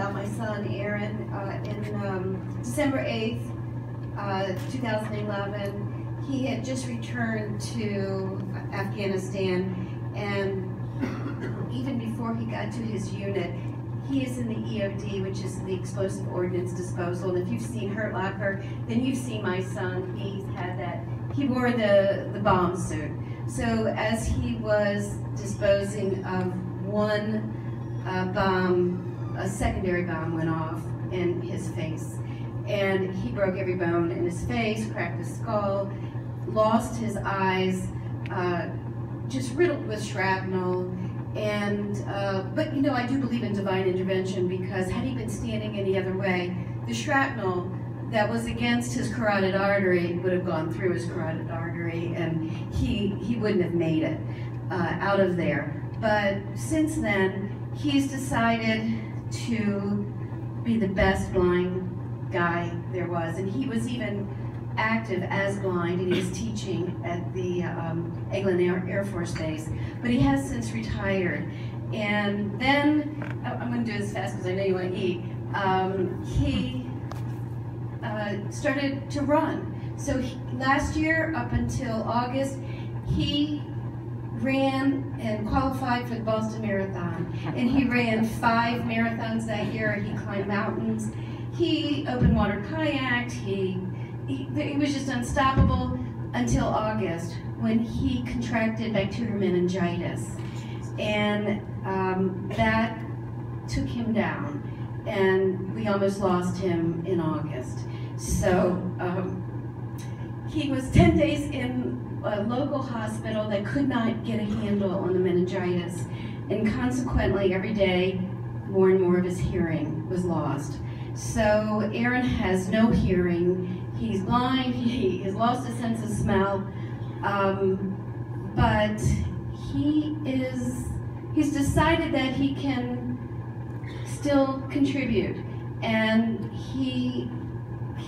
about my son Aaron in December 8th, 2011. He had just returned to Afghanistan, and even before he got to his unit, he is in the EOD, which is the Explosive Ordnance Disposal. And if you've seen Hurt Locker, then you've seen my son. He's had that. He wore the bomb suit. So as he was disposing of one bomb, a secondary bomb went off in his face. And he broke every bone in his face, cracked his skull, lost his eyes, just riddled with shrapnel. And, but you know, I do believe in divine intervention, because had he been standing any other way, the shrapnel that was against his carotid artery would have gone through his carotid artery, and he wouldn't have made it out of there. But since then, he's decided to be the best blind guy there was, and he was even active as blind, and he was teaching at the Eglin Air Force Base, but he has since retired. And then, I'm going to do this fast because I know you want to eat, he started to run. So last year, up until August, he ran and qualified for the Boston Marathon, and he ran 5 marathons that year. He climbed mountains, he open water kayaked, he was just unstoppable until August, when he contracted bacterial meningitis, and that took him down, and we almost lost him in August. So he was 10 days in a local hospital that could not get a handle on the meningitis, and consequently every day more and more of his hearing was lost. So Aaron has no hearing. He's blind, he has lost his sense of smell, but he's decided that he can still contribute, and he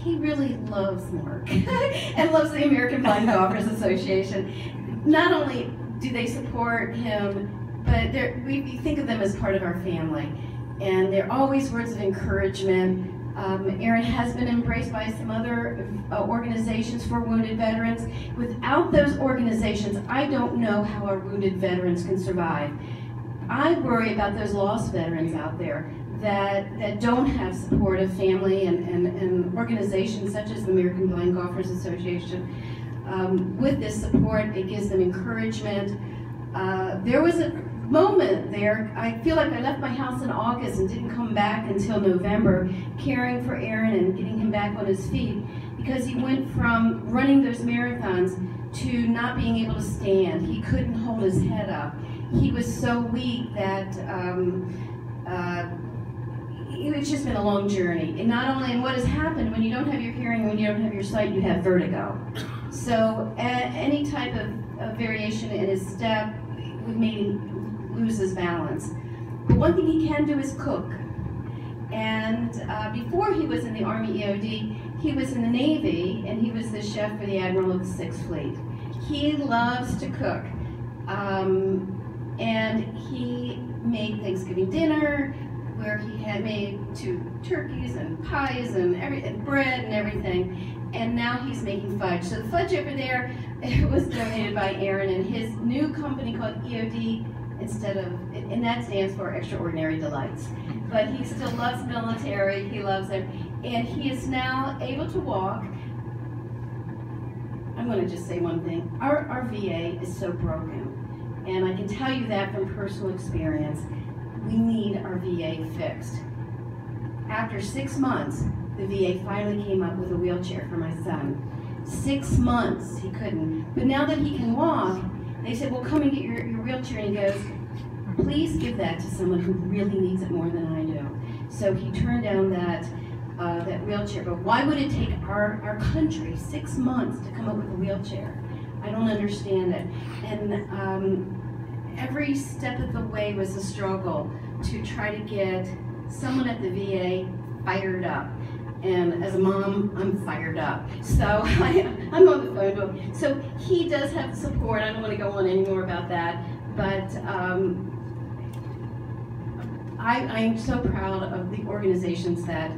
really loves work and loves the American Blind Golfers Association. Not only do they support him, but we think of them as part of our family, and they're always words of encouragement. Aaron has been embraced by some other organizations for wounded veterans. Without those organizations, I don't know how our wounded veterans can survive. I worry about those lost veterans out there that don't have support of family and organizations such as the American Blind Golfers Association. With this support, it gives them encouragement. There was a moment there, I feel like I left my house in August and didn't come back until November, caring for Aaron and getting him back on his feet, because he went from running those marathons to not being able to stand. He couldn't hold his head up. He was so weak that it's just been a long journey. And not only, and what has happened when you don't have your hearing, when you don't have your sight, you have vertigo. So any type of variation in his step would make him lose his balance. But one thing he can do is cook. And before he was in the Army EOD, he was in the Navy, and he was the chef for the Admiral of the 6th Fleet. He loves to cook. And he made Thanksgiving dinner, where he had made 2 turkeys and pies and bread and everything. And now he's making fudge. So the fudge over there, it was donated by Aaron and his new company called EOD, and that stands for Extraordinary Delights. But he still loves military, he loves it, and he is now able to walk. I'm going to just say one thing. Our VA is so broken, and I can tell you that from personal experience. We need our VA fixed. After 6 months, the VA finally came up with a wheelchair for my son. 6 months he couldn't, but now that he can walk, they said, well, come and get your wheelchair, and he goes, please give that to someone who really needs it more than I do. So he turned down that wheelchair. But why would it take our country 6 months to come up with a wheelchair? I don't understand it. And every step of the way was a struggle to try to get someone at the VA fired up. And as a mom, I'm fired up. So I'm on the phone to him. So he does have support. I don't want to go on any more about that. But I'm so proud of the organizations that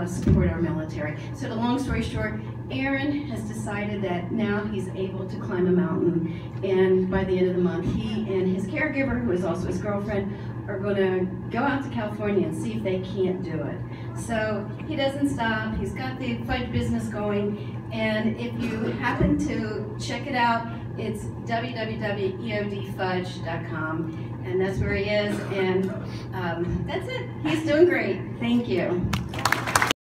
support our military. So the long story short, Aaron has decided that now he's able to climb a mountain, and by the end of the month, he and his caregiver, who is also his girlfriend, are going to go out to California and see if they can't do it. So he doesn't stop. He's got the fudge business going, and if you happen to check it out, it's www.eodfudge.com, and that's where he is, and that's it. He's doing great. Thank you.